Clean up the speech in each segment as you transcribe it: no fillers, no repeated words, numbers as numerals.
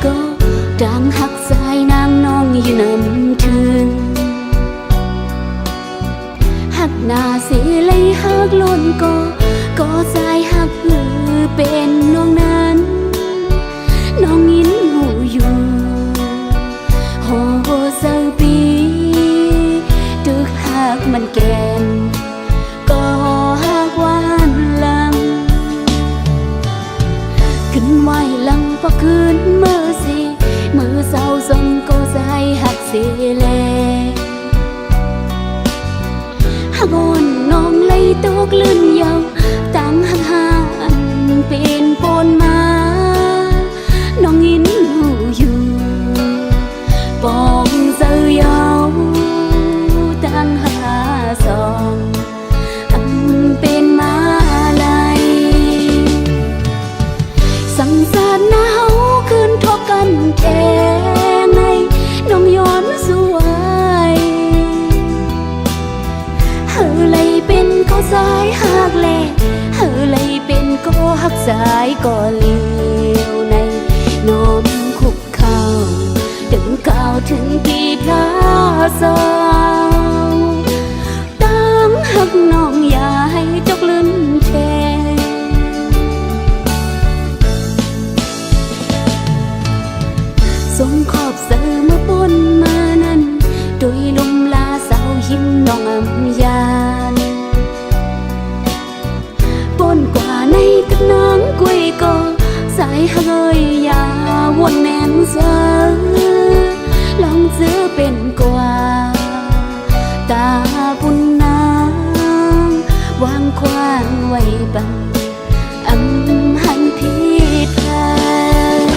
ก็ดังหักสายนางน้องอยู่นำถึงหักหน้าสิเลยหักล้นก็สายหักหือเป็นน้องนั้นน้องยินหูอยู่โหเศร้าปีตึกหักมันแก่นก็หักหวานลังขึ้นไหวลังพอขึ้นเมื่อเศร้าสมก็สายหักเสียแลหักอ่อนน้องเลยตกลื่นยาวตั้งหักหานเป็นปนมาน้องยินหูอยู่ปองเสือยาวตั้งหาสองเป็นมาลายสังสารหนาวคืนทบกันแท้ไงน้องย้อนสวยเฮอเลยเป็นก็สายหักแลเฮอเลยเป็นก็หักสายก็เลี้ยวในน้อมคุกเข่าถึงก้าวถึงกี่พระสาวตั้งหักน้องอย่าให้จกลื่นแทสมขอบเสือมาปนมานั้นโดยลมลาสาวยิ้มน้องอำยานปนกว่าในตึกนางกวยก็สายเฮยยาวนแนนเสือลองเสือเป็นกว่าตาบุญนางวางควางไว้บังหันผิดพลาด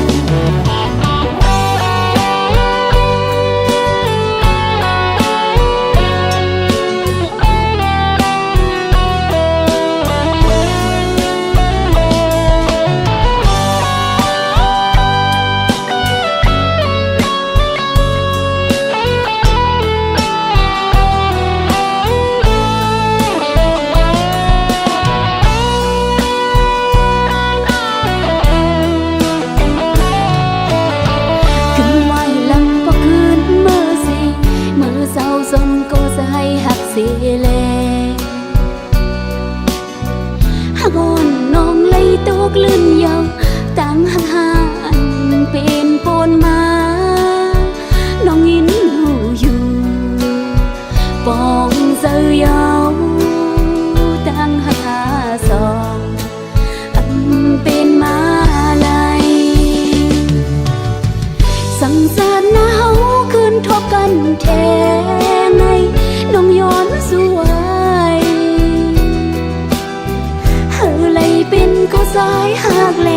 สมก็สายหักเสียแลหักอ่อนน้องเลยตกลื่นยาวตั้งหักหานเป็นปนมาน้องยินหูอยู่ปองเสือยาวตั้งหักหาสองเป็นมาลายสังสารหนาวคืนทบกันแท้น้องย้อนสวยเฮอเลยเป็นก็สายหักแล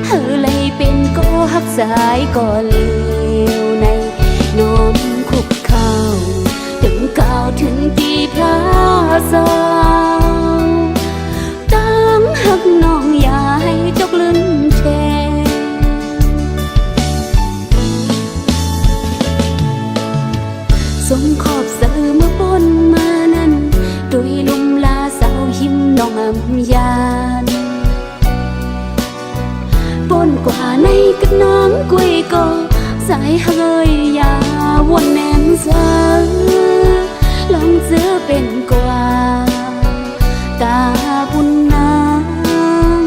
เฮอเลยเป็นก็หักสายก็เลี้ยวในน้อมคุกเข่าถึงก้าวถึงกี่พระสาวตั้งหักน้องอย่าให้จกลื่นแทสมขอบเสือมาปนมานั้นโดยลมลาสาวยิ้มน้องอำยานปนกว่าในตึกนางกวยก็สายเฮยยาวนแนนเสือลองเสือเป็นกว่าตาบุญนาง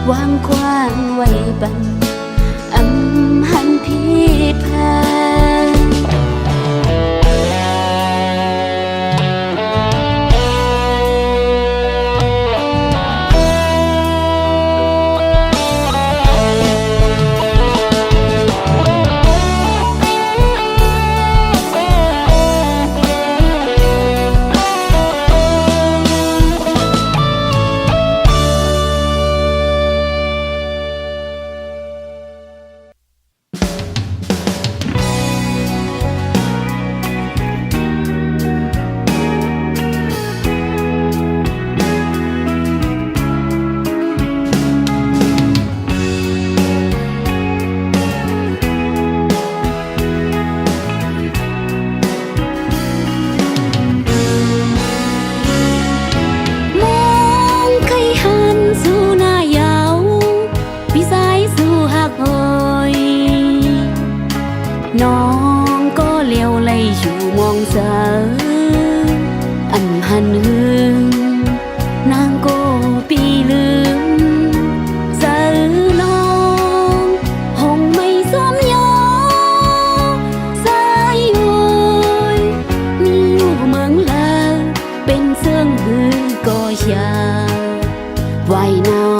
วางควางไว้บังหันผิดพลาด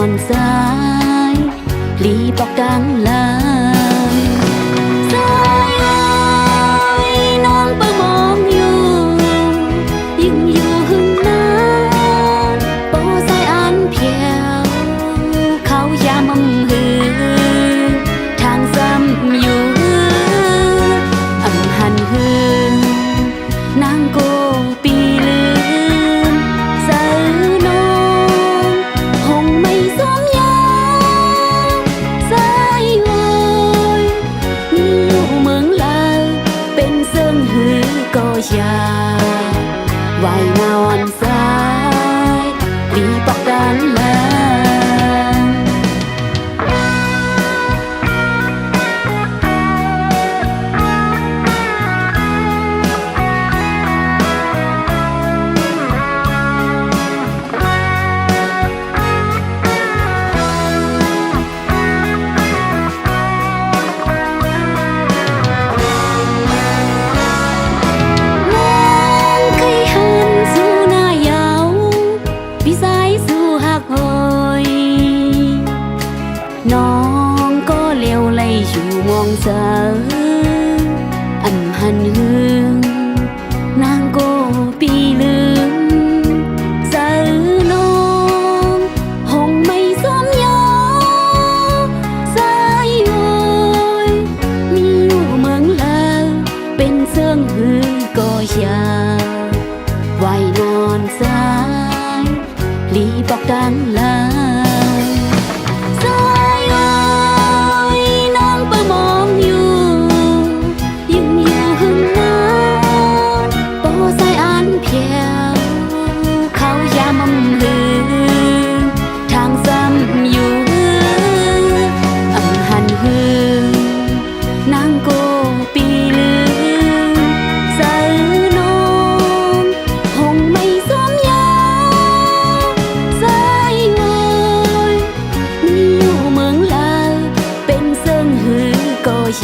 อนซ้ายหลีบอกดังลายสายเอ้ยน้องเปิงมองอยู่ยิ่งอยู่หึงนานโปสายอันเพียวเขายามหือทางซ้ำอยู่หันหือนางโกปีลืมสาวน้องหงไม่สวมยาสายโอยมีอยู่เมืองลาวเป็นเสื่องหือก็ยาไหวนอนสายปีปอกดันลาน้องก็เลี้ยวไหลอยู่มองสาวอันหันหึงนางโกปีลืมสาวน้องหงไม่สวมยอสายโอยมีอยู่เมืองลาวเป็นเสื่องหือก็ยาไหวนอนสายหลีบอกดังลา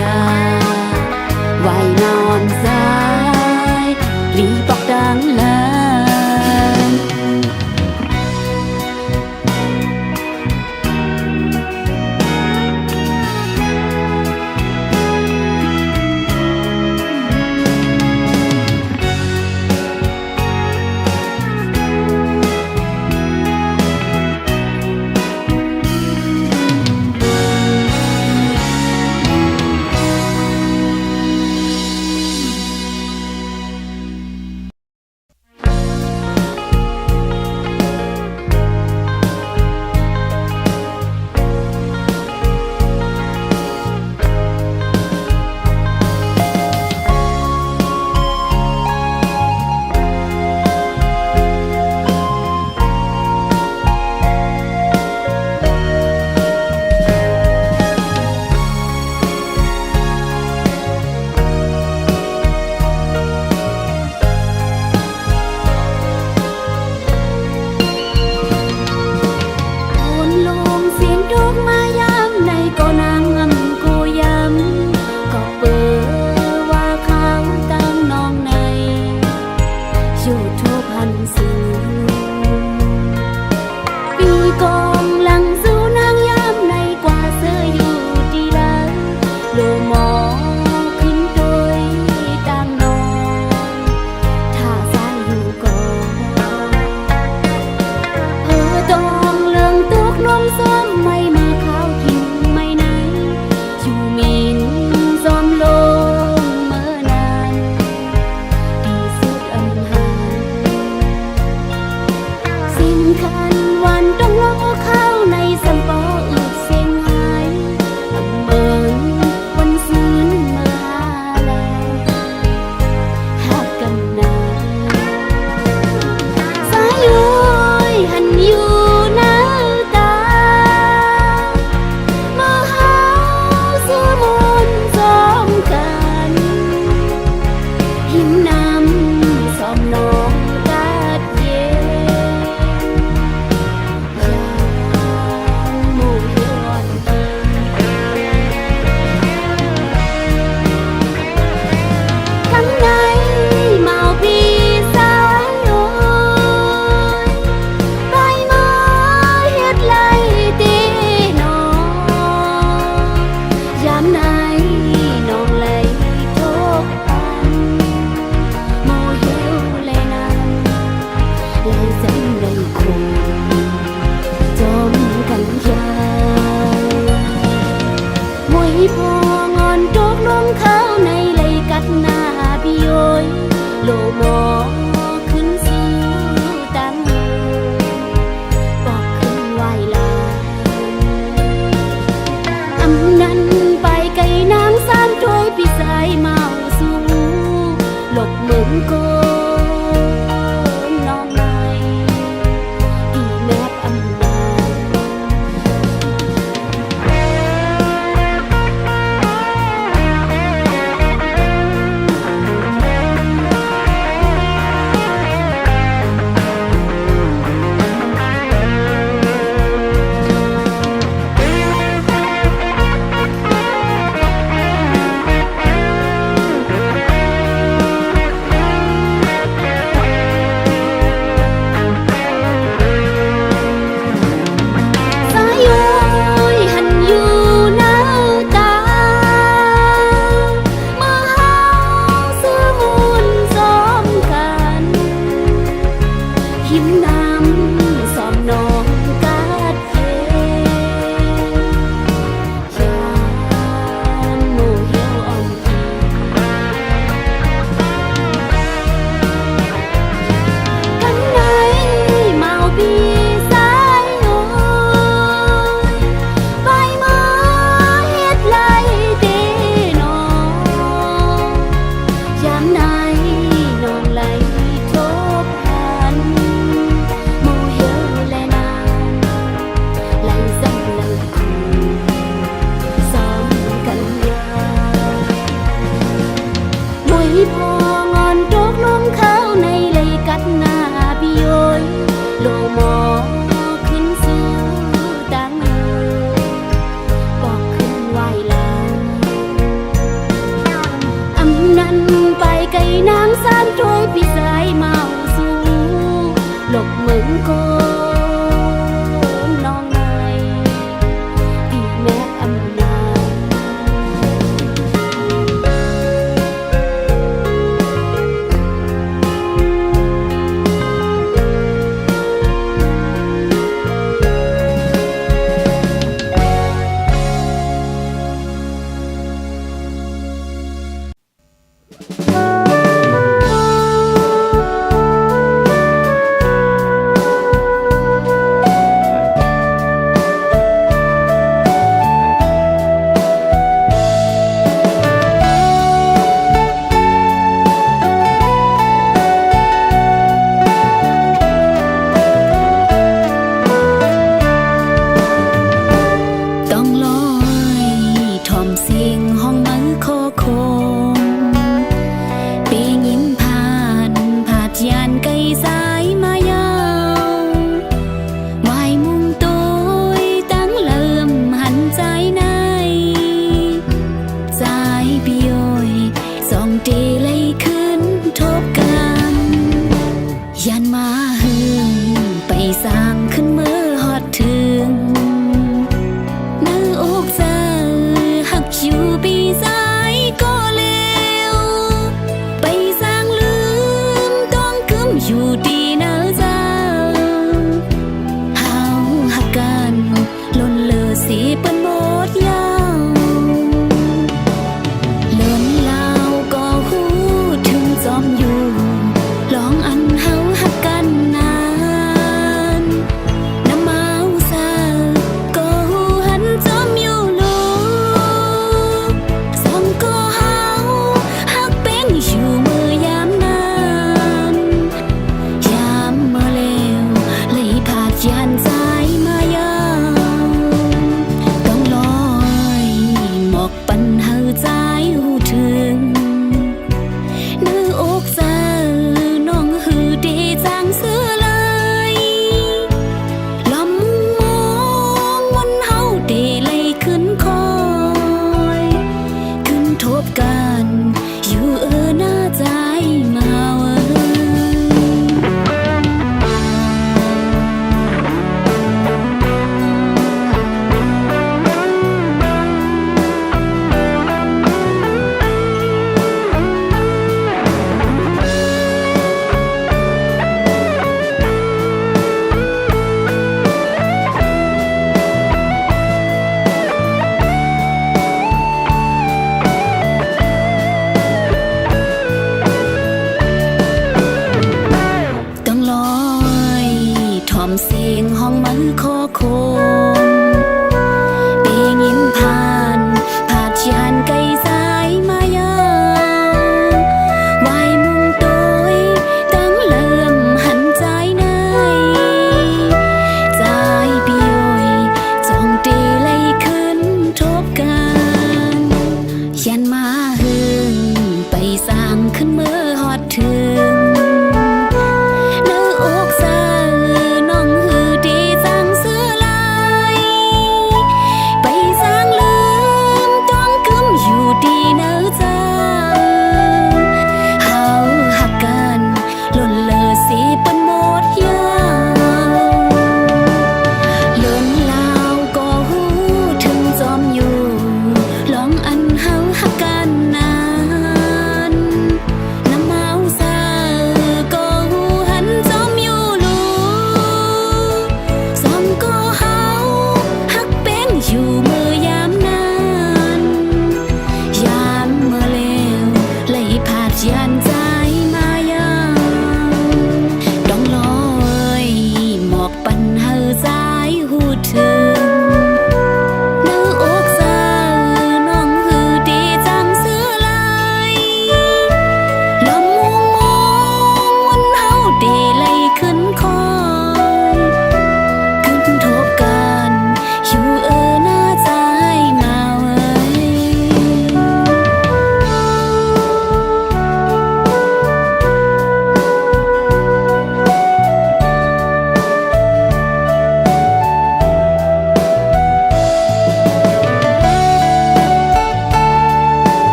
ยาไหวนอนสายหลีบอกดังลา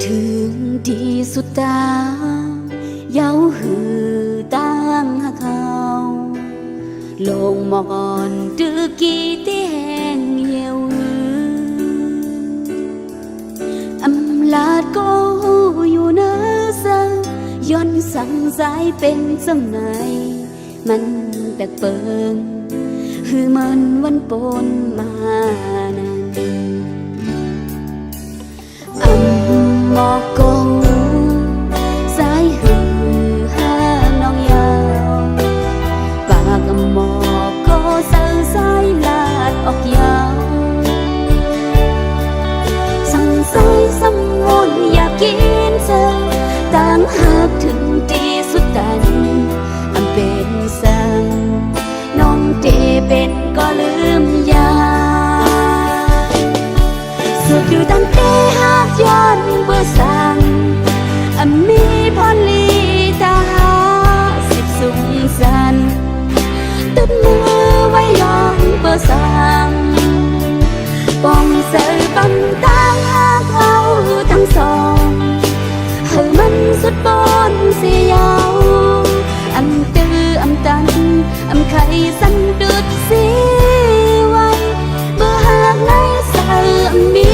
ถึงที่สุดตาเย้าหือตั้งหักเขาลงมองอ่อนดื้อกี่ที่แห้งเหี่ยวอำลาดก็อยู่เนื้อสังย้อนสั่งสายเป็นสังไหนมันแปลกเปิงคือมันวันปนมานั้นหมอกกงสายหือห้างน้องยาวปากหมอกก็เสือสายลาดออกยาวสั่งสายสำมุนอยากกินเธอต่างหากถึงที่สุดตันอันเป็นสังน้องเจเป็นก็ลืมยาสุดอยู่ตั้งแต่หากย้อนเบื่อสั่งมีพรลีตาหาสิบสุขสันตึบมือไว้ย้อนเบื่อสั่งป้องเสือบังตางหากเอาทั้งสองให้มันสุดบนเสียยาวอำตื้ออำตันอำไข่สันดุดสีไว้เบื่อหากในเสือมี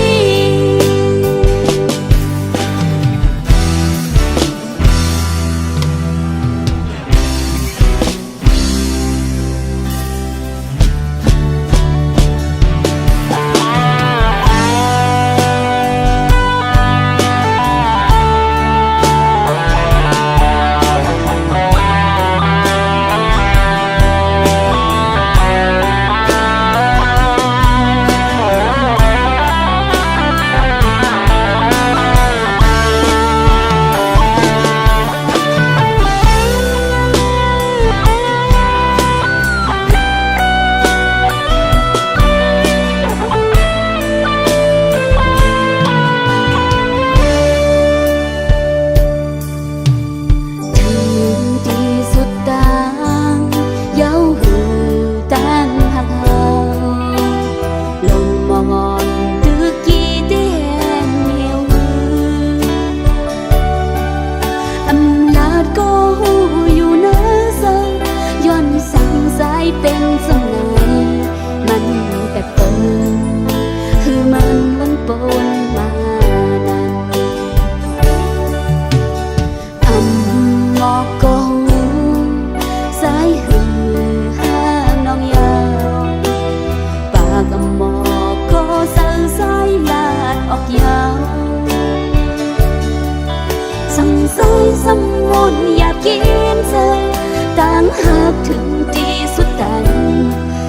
เป็นสมัยมันแปลกเปิงคือมันวันปนมานั้นหมอกกงสายหือห้างน้องยาวปากหมอกก็เสือสายลาดออกยาวสั่งสายสำมุนอยากกินเธอต่างหากถึงที่สุดตัน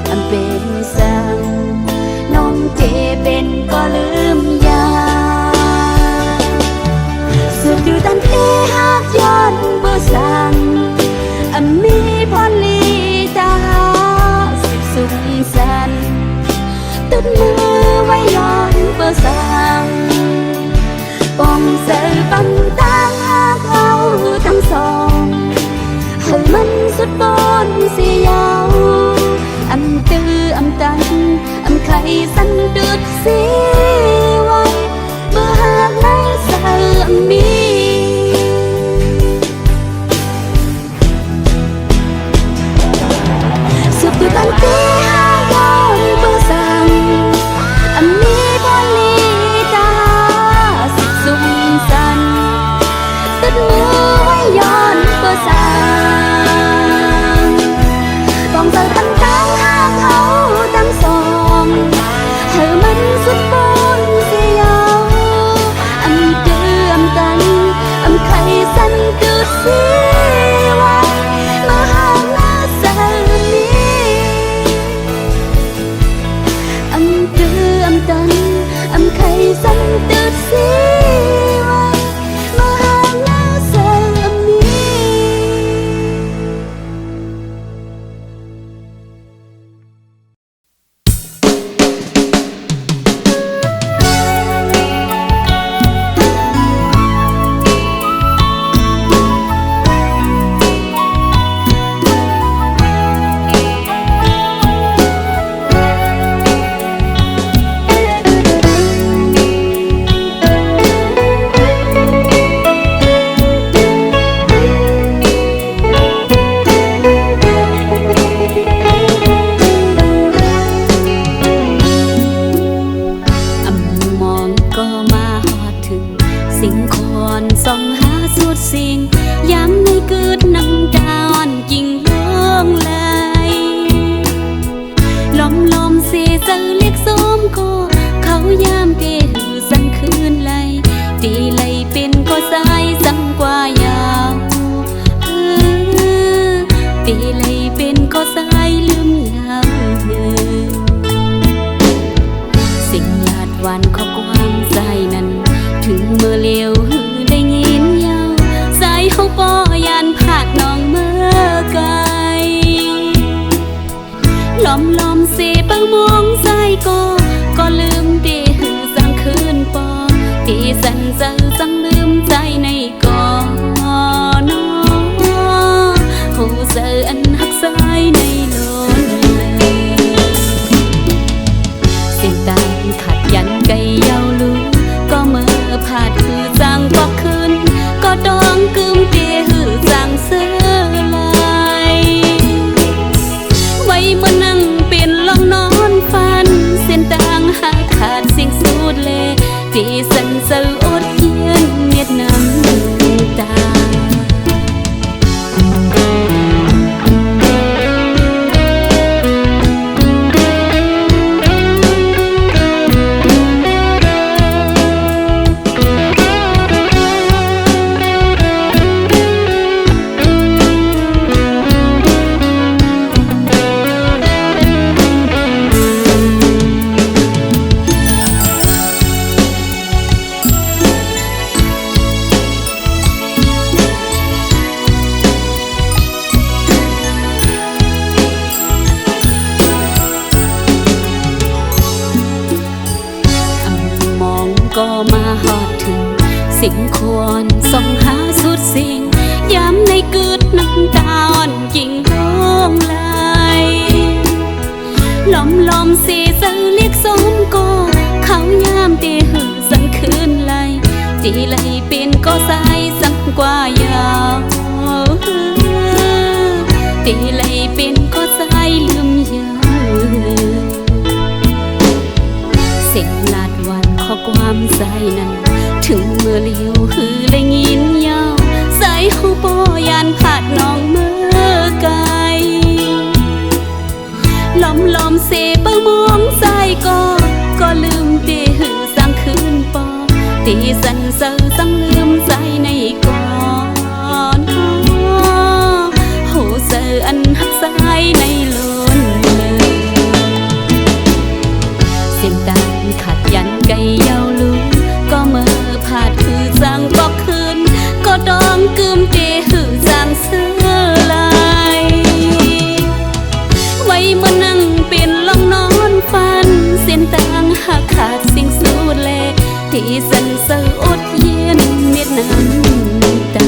อันเป็นสังน้องเจเป็นก็ลืมยาสุดอยู่ตั้งแต่หากย้อนเบื่อสังมีพรลีตาสิบสุขสันตึดมือไว้ย้อนเบื่อสังป้องเสือบังตางหากเอาทั้งสองให้มันสุดบนเสียยาวอำตื้ออำตันอำไข่สันดุดสีไว้เมื่อหากในเสือมีสุดอยู่ตั้งแต่หากย้อนเบื่อสั่งมีพรลีตาสิบสุขสันตึดมือไว้ย้อนเบื่อสั่งต้องเจอตั้งแต่หากเขาทั้งสองให้มันสุดบนเสียยาวอำตื้ออำตันอำไข่สันดุดสีไว้เมื่อหากหน้าเสือมีอำตื้ออำตันอำไข่สันดุดสีไว้เมื่อหากหน้าเสือมี ส้นตาขัดยันไกเยาลูก็เมื่อผาดคือจังก็คืนก็ดองกึมเตหือจังเสื้อลายไว้เมื่อนั่งเป็นลองนอนฟันเส้นตางหาขาดสิ่งสูดเลที่สันเสืออดเยียนเมียดน้ำตาก็มาหอดถึงสิ่งควรส่องหาสุดสิ่งยามในกึดน้ำตาอ่อนกิ่งร้องไหลลอมเสียเสือเรียกสมก็เขายามตีหือสั่งคืนไหลจีไหลเป็นก็สายสั่งกว่ายาวตีไหลเป็นก็สายลืมยาวสิ่งลาดวันข้อความใส่นั้นถึงเมื่อเลี้ยวหือได้ยินยาวใส่หูปอยานผาดน้องเมื่อไกลลอมเสเปิ้งมองใส่ก็ลืมตีหือสั่งคืนปอตีสันเสือสั่งลืมใจในก่อนโหเสืออันหักใส่ในล้นเส้นตาขัดยันไกเยาลูก็เมื่อผาดคือจังก็คืนก็ดองกึมเตหือจังเสื้อลายไว้เมื่อนั่งเป็นลองนอนฟันเส้นตางหักขาดสิ่งสูดเลที่สันเสืออดเย็นเม็ดน้ำตา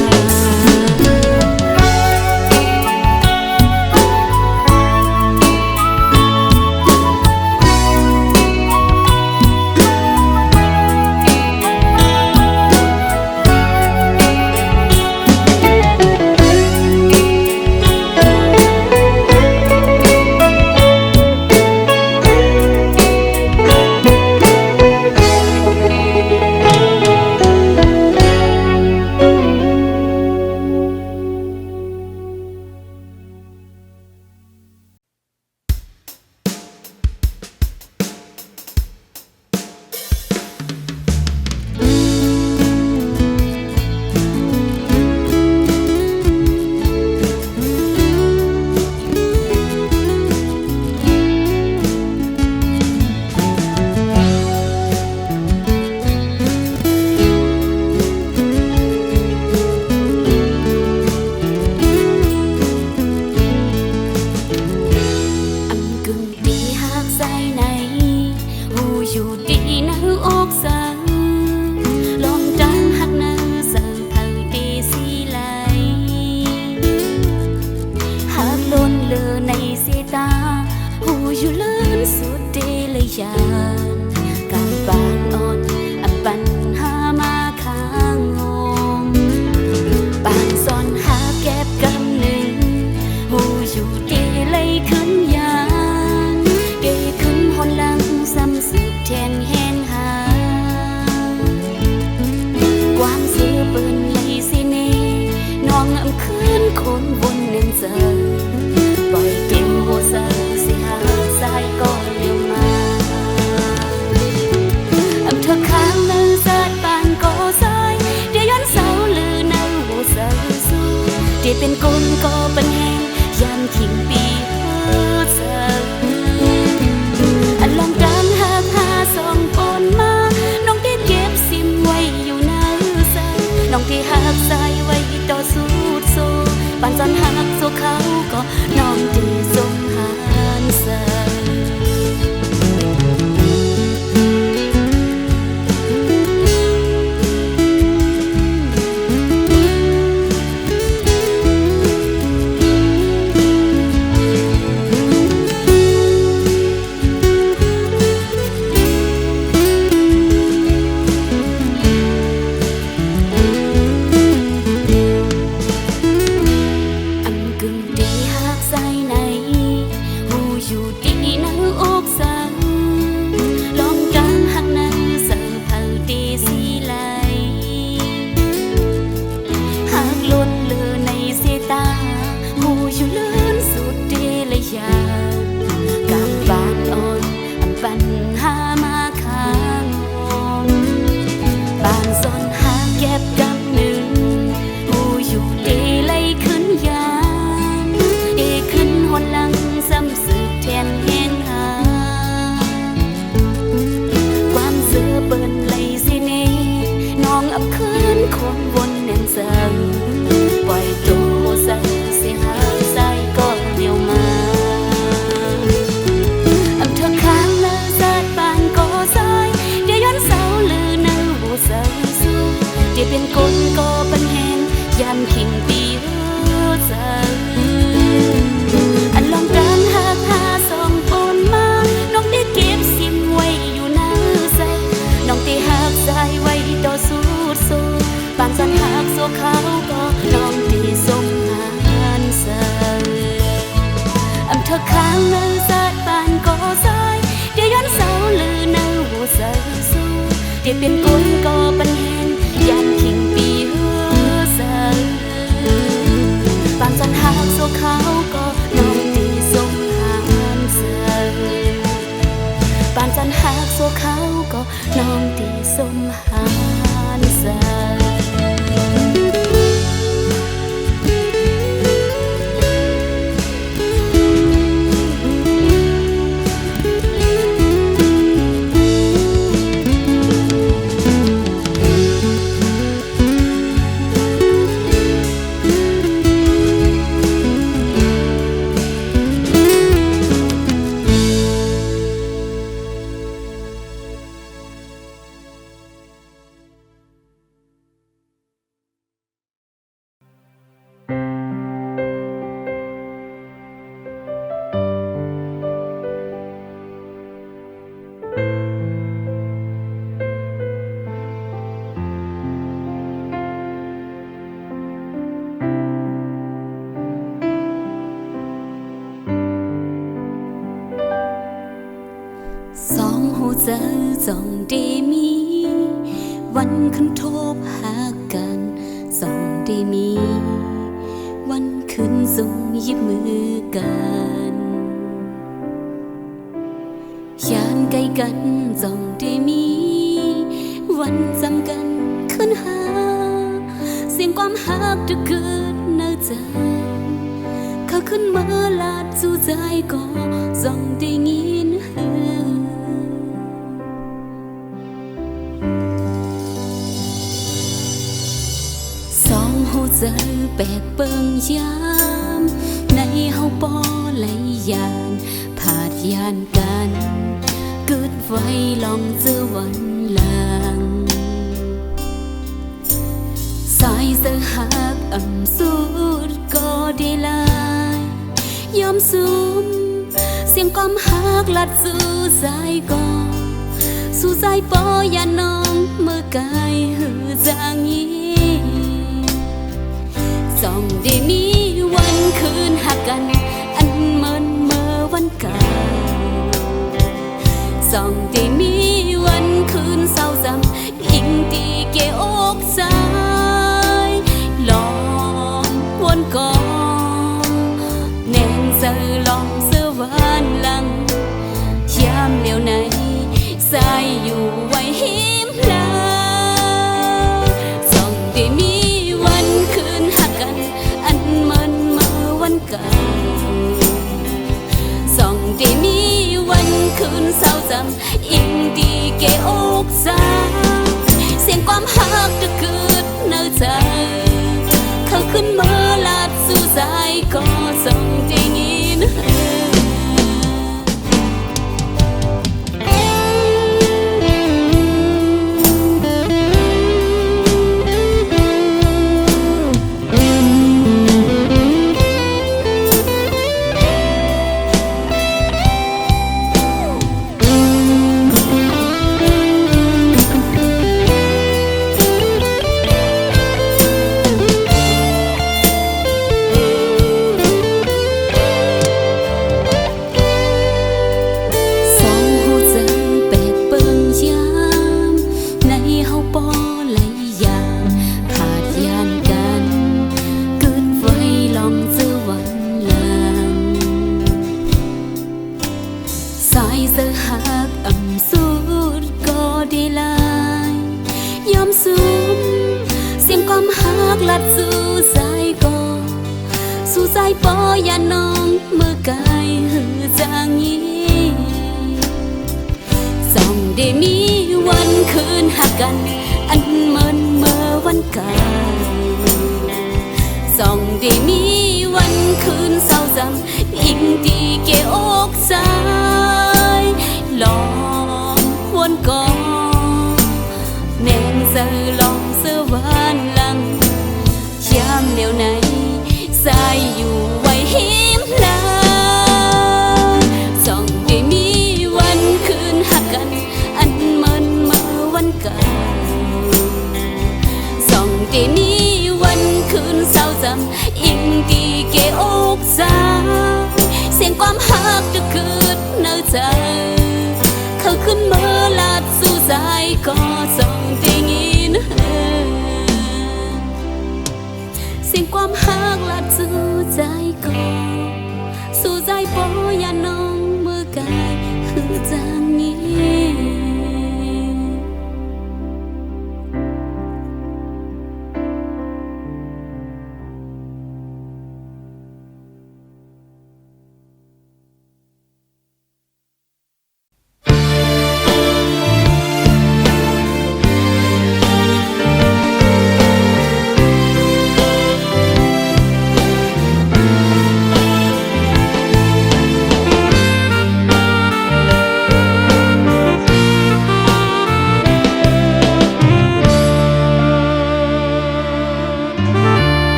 เป็นกลก็เป็นแหงยามทิ้งปีเพื่อเธออันลองการหาพาสองปนมาน้องที่เก็บซิมไว้อยู่ในใจน้องที่หักใจไว้ต่อสู้สู้ปันจนหักสู้เขาก็น้องที่สมหารเธอ ได้เป็นคนก็ปัญแหงยามขิงปีเฮือเสอปานจันหักโซเขาก็น้องตีสมหานเสอปานจันหักโซเขาก็น้องตีสมหานเสอสองหูเจอจ้องได้มีวันคืนโทบหากันสองได้มีวันคืนส่งยิบมือกันยานใกล้กันจ้องได้มีวันจำกันคืนหาเสียงความหักจะเกิดในใจเขาขึ้นมาลาดสู่ใจก็จ้องได้ยินเจอแปลกเปิงยามในเฮาปอไหลยานผาดยานกันเกิดไว้ลองเจอวันหลังสายเสือหักอ่ำสุดก็ได้ลายยอมซุมเสียงความหักลัดสู่ใจก็สู่ใจปอยาน้องเมื่อกายหือจางยีส่องได้มีวันคืนหักกันอันเหมือนเมื่อวันเก่าส่องได้มีวันคืนเศร้าจำอิงตีเกอกใจลองวนก่อนแนงเจอลองเสือวันหลังยามเหลียวในใจอยู่ไว้หิมลาส่องได้มีวันคืนหักกันอันเหมือนเมื่อวันเก่าส่องได้มีวันคืนเศร้าจำอิงดีเกอกใจเสียงความหักจะเกิดในใจเขาขึ้นมาลาดสู่ใจก็ส่องได้ยินลัดสู่ใจก็สู่ใจปอยาน้องเมื่อกายหือจางยีส่องได้มีวันคืนหักกันอันเหมือนเมื่อวันเก่าส่องได้มีวันคืนเศร้าจำอิงตีเกอกใจลองวนก่อนแนงเจอลองเสือวันหลังยามเหลียวในใจอยู่ไว้หิมลาส่องได้มีวันคืนหักกันอันเหมือนเมื่อวันเก่าส่องได้มีวันคืนเศร้าจำอิงดีเกอกใจเสียงความหักจะเกิดในใจเขาขึ้นมาลาดสู่ใจก็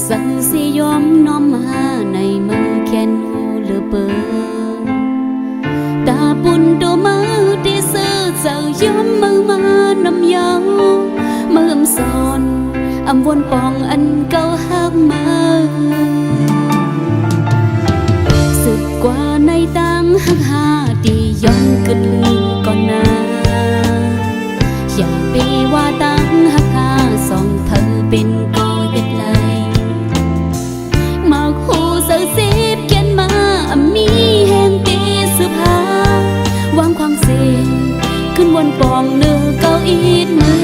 สังสิยอมน้อมมาในมือแขนหูเหลือเปิดตาบุญตัวมือที่ซื้อเจ้ายอมมือมานำยาวมือสอนวนปองอันเก่าหักมาสึกกว่าในตังหักหาดีย้อนกึดลืมก่อนนาอย่าไปว่าตังหักหาสองเธอเป็นก็เฮ็ดไรมาหูเสือสิบเขียนมามีแห่งตีสืบหาวางความเสียขึ้นวนปองเนื้อเก้าอีดมือ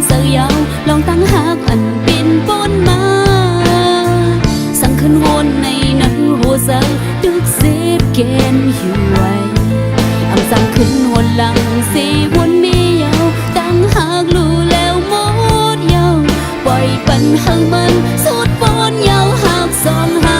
เสือยาวลองตั้งหักอันเป็นปนมาสั่งขึ้นวนในนั้นหัวเสือดึกเสพเกณฑ์อยู่ไว้สั่งขึ้นวนหลังสีวนมียาวตั้งหักรู้แล้วหมดยาวปล่อยปันหักมันสุดปนยาวหักสองหา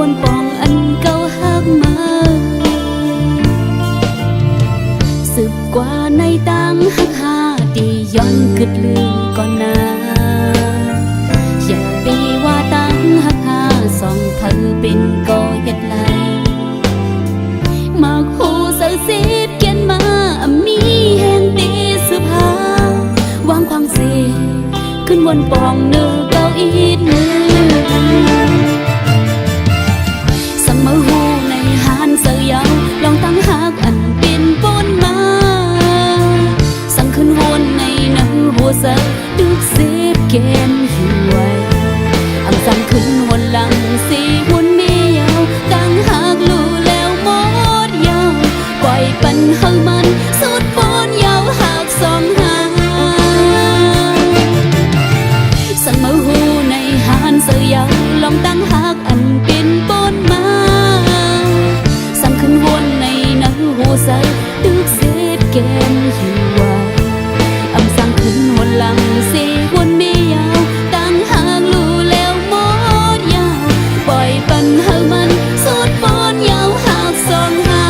วนปองอันเก่าหักมาสึกกว่าในตังหักหาดีย้อนกึดลืมก่อนนาอย่าไปว่าตังหักหาสองเธอเป็นก็เฮ็ดไรมาหูเสือสิบเขียนมามีแห่งตีสืบหาวางความเสียขึ้นวนปองเนื้อเก้าอีดมือมาหูในหานเสือยาวลองตั้งหักอันเป็นปนมาสั่งขึ้นวนในน้ำหัวเสือดึกเสพเกณฑ์อยู่ไว้สั่งขึ้นวนหลังสีวนมียาวตั้งหักรู้แล้วหมดยาวปล่อยปันหักมันสุดปนยาวหักสองหาสั่งมาหูในหานเสือยาวลองตั้งหักอันเป็นปนมาวนในนังหัวใสดึกเสพเกณฑ์อยู่ว่าสั่งขึ้นวนหลังสีวนมียาวตั้งหากรู้แล้วหมดยาวปล่อยปันหักมันสุดปนยาวหักสองหา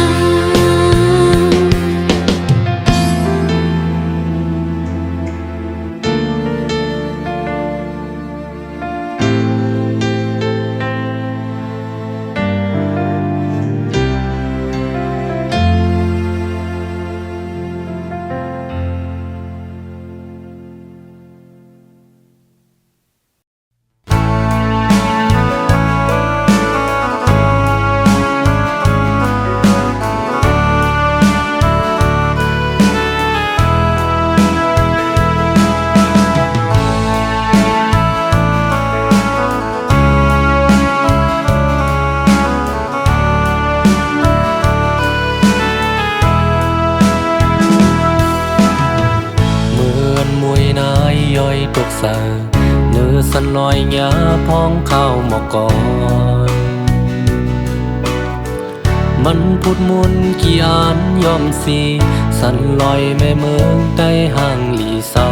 ตกใส่เนื้อสนอยหยาพองเข้าหมอกก่อนมันพูดมุนกี่อ่านยอมสีสันลอยแม่เมืองใต้ห่างหลีเศร้า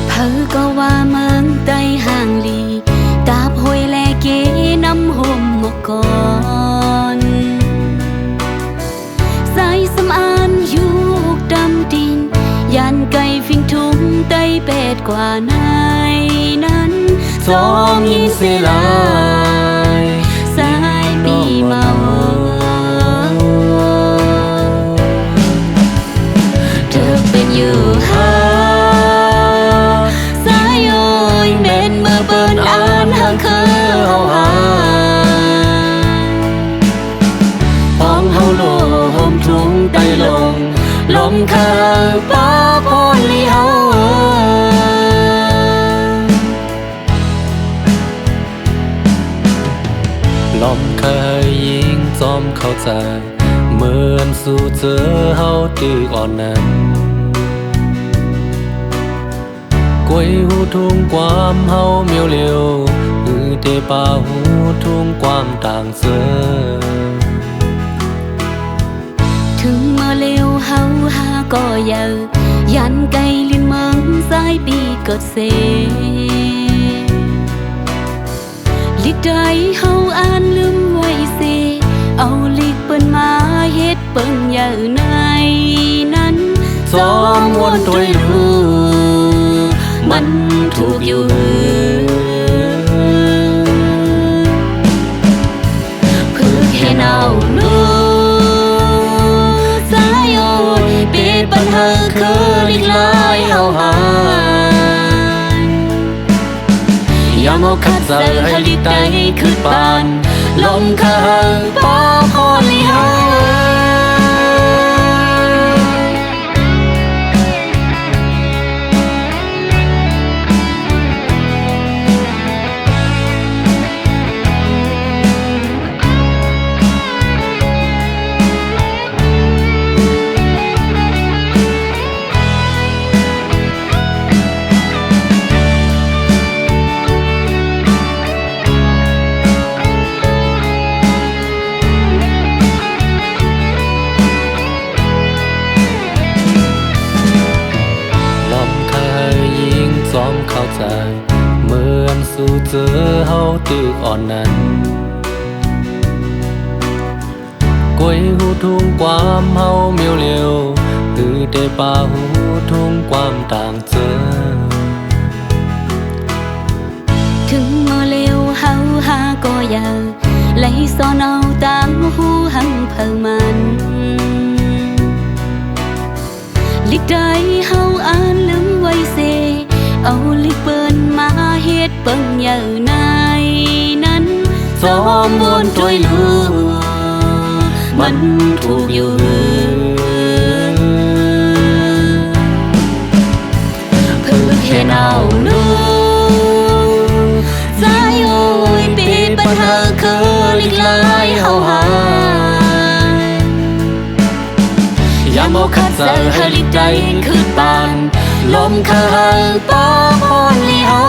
เพอก็ว่าเมืองใต้ห่างหลีตาพอยแลเกน้ำห่มหมอกก่อนสายสำอานอยู่ดำดินยันไก่ฟิงทุ่มไต้เป็ดกว่าในนั้นสองยินเสลายสายปีเมาเธอเป็นอยู่หาสายโอยเม็นเมื่อเปิ้นอ่านห่างคือเฮาหาป้องเฮาโล มเคยป้าพรลีเฮาลมเคยยิงจอมเข้าใจเหมือนสู่เจอเฮาตึกอ่อนนั้นกวยหูทุ่งความเฮาเมียวเร็วเตป่าหูทุ่งความต่างเจอถึงมาเร็วเฮาหาก็เยายันไกลลินเมืองสายปีเกิดเสลิดใจเฮาอ่านลืมไว้เสเอาลิกเปิ้นมาเฮ็ดเปิ้นเยาในนั้นซ้อมวนตัวรู้มันถูกอยู่เพื่อแค่เอาลูสายโอนเปิดปัญหาคือลิกลายเฮาหายอย่ามาขัดใจให้ลิกใจคือปานลมเคยป้าพรลีเฮาซ้อมเข้าใจเหมือนสู่เจอเฮาตึกอ่อนนั้นกวยหูทุ่งความเฮาเมียวเร็วเตป่าหูทุ่งความต่างเจอถึงมาเร็วเฮาหาก็ยาไหลซ้อนเอาตามหูหังเพิ่งมันลิกใจเฮาอ่านลืมไว้เสเอาลิกเปิ้นมาเฮ็ดเปิ้งเยาในนั้นซ้อมวนตัวรู้มันถูกอยู่เพื่อแค่เอาลูสายโอยเปิดปัญหาคือลิกลายเฮาหายอย่ามาขัดใจให้ลิกใจคือปานลมเคยป้าพรลีเฮา